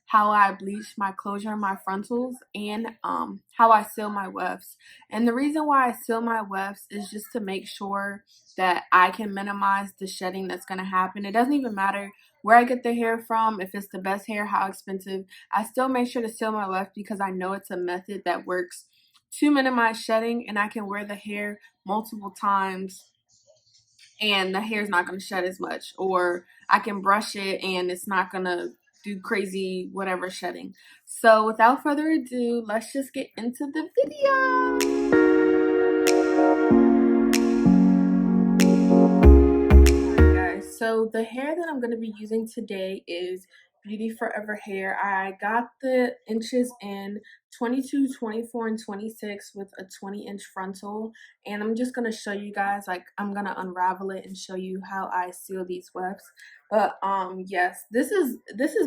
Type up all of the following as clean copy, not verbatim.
how I bleach my closure and my frontals, and how I seal my wefts. And the reason why I seal my wefts is just to make sure that I can minimize the shedding that's going to happen. It doesn't even matter where I get the hair from, if it's the best hair, how expensive. I still make sure to seal my weft because I know it's a method that works to minimize shedding, and I can wear the hair multiple times and the hair's not going to shed as much, or I can brush it and it's not going to do crazy whatever shedding. So without further ado, let's just get into the video. Alright guys, so the hair that I'm going to be using today is Beauty Forever hair. I got the inches in 22, 24, and 26 with a 20-inch frontal, and I'm just going to show you guys, like, I'm going to unravel it and show you how I seal these wefts. But yes, this is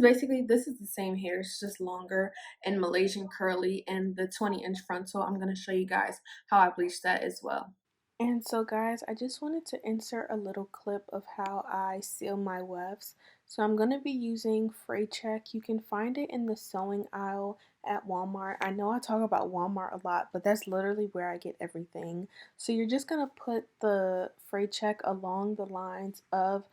basically the same hair, it's just longer and Malaysian curly, and the 20-inch frontal, I'm going to show you guys how I bleach that as well. And so guys, I just wanted to insert a little clip of how I seal my wefts. So I'm going to be using Fray Check. You can find it in the sewing aisle at Walmart. I know I talk about Walmart a lot, but that's literally where I get everything. So you're just going to put the Fray Check along the lines of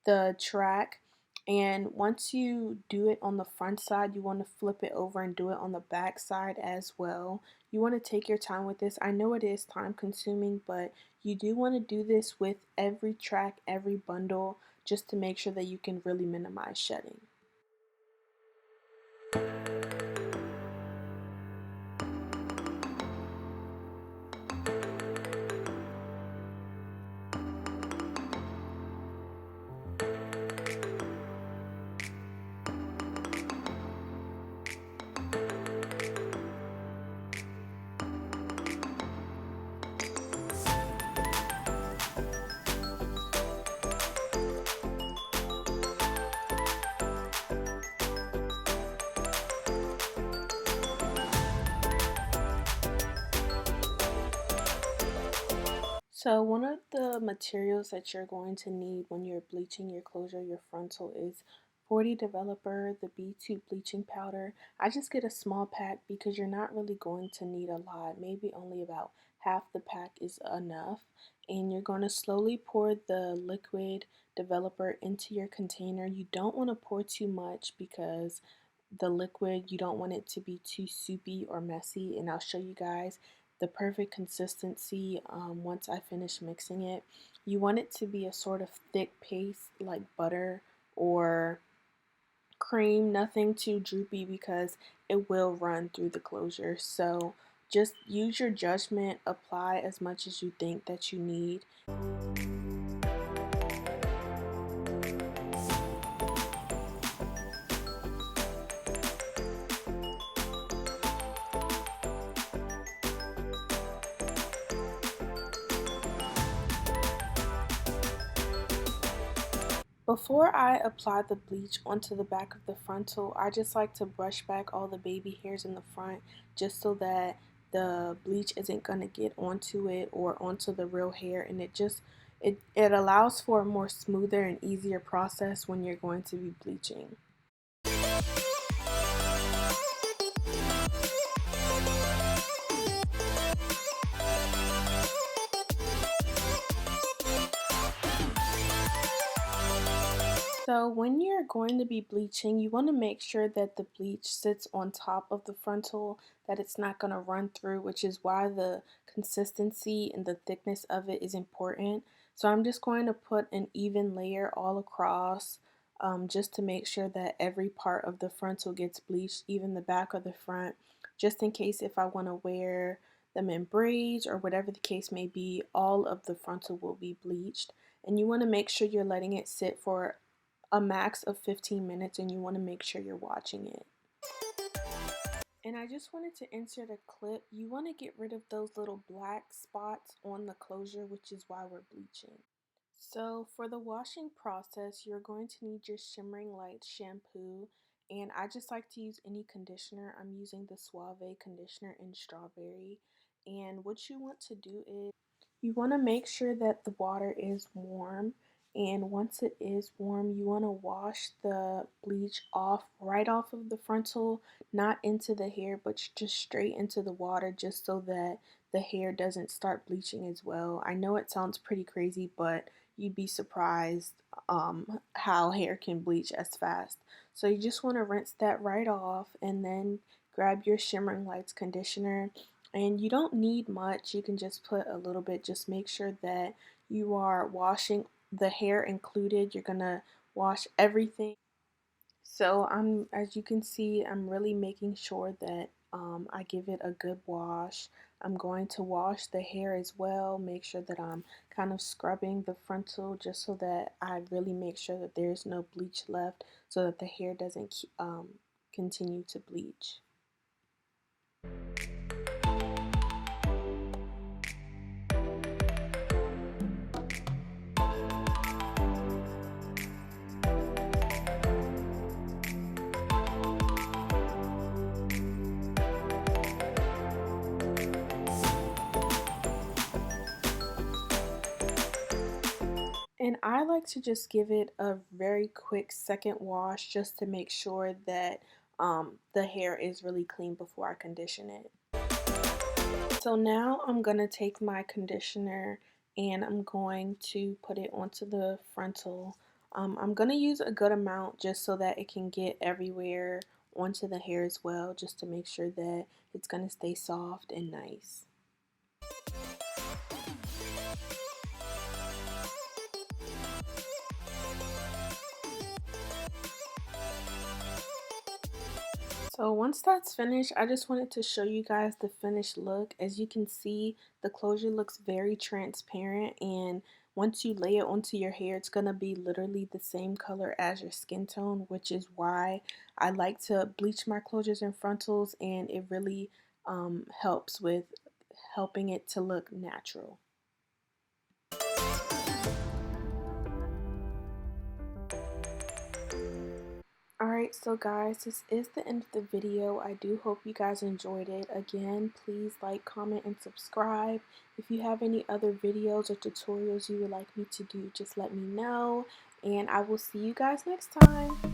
the track. And once you do it on the front side, you want to flip it over and do it on the back side as well. You want to take your time with this. I know it is time consuming, but you do want to do this with every track, every bundle, just to make sure that you can really minimize shedding. So one of the materials that you're going to need when you're bleaching your closure, your frontal, is 40 Developer, the B2 bleaching powder. I just get a small pack because you're not really going to need a lot. Maybe only about half the pack is enough. And you're going to slowly pour the liquid developer into your container. You don't want to pour too much because the liquid, you don't want it to be too soupy or messy, and I'll show you guys the perfect consistency once I finish mixing it. You want it to be a sort of thick paste like butter or cream, nothing too droopy because it will run through the closure. So just use your judgment, apply as much as you think that you need. Before I apply the bleach onto the back of the frontal, I just like to brush back all the baby hairs in the front just so that the bleach isn't going to get onto it or onto the real hair, and it allows for a more smoother and easier process when you're going to be bleaching. So when you're going to be bleaching, you want to make sure that the bleach sits on top of the frontal, that it's not going to run through, which is why the consistency and the thickness of it is important. So I'm just going to put an even layer all across, just to make sure that every part of the frontal gets bleached, even the back of the front, just in case if I want to wear them in braids or whatever the case may be, all of the frontal will be bleached. And you want to make sure you're letting it sit for a max of 15 minutes, and you want to make sure you're watching it. And I just wanted to insert a clip. You want to get rid of those little black spots on the closure, which is why we're bleaching. So for the washing process, you're going to need your Shimmering Light shampoo, and I just like to use any conditioner. I'm using the Suave conditioner in strawberry. And what you want to do is you want to make sure that the water is warm, And once it is warm, you want to wash the bleach off, right off of the frontal, not into the hair, but just straight into the water, just so that the hair doesn't start bleaching as well. I know it sounds pretty crazy, but you'd be surprised how hair can bleach as fast. So you just want to rinse that right off, and then grab your Shimmering Lights conditioner. And you don't need much, you can just put a little bit. Just make sure that you are washing the hair included. You're gonna wash everything. So as you can see, I'm really making sure that I give it a good wash. I'm going to wash the hair as well, make sure that I'm kind of scrubbing the frontal, just so that I really make sure that there's no bleach left, so that the hair doesn't continue to bleach. And I like to just give it a very quick second wash, just to make sure that the hair is really clean before I condition it. So now I'm going to take my conditioner and I'm going to put it onto the frontal. I'm going to use a good amount just so that it can get everywhere onto the hair as well, just to make sure that it's going to stay soft and nice. So once that's finished, I just wanted to show you guys the finished look. As you can see, the closure looks very transparent, and once you lay it onto your hair, it's going to be literally the same color as your skin tone, which is why I like to bleach my closures and frontals, and it really helps with helping it to look natural. Alright, so guys, this is the end of the video. I do hope you guys enjoyed it. Again, please like, comment, and subscribe. If you have any other videos or tutorials you would like me to do, just let me know. And I will see you guys next time.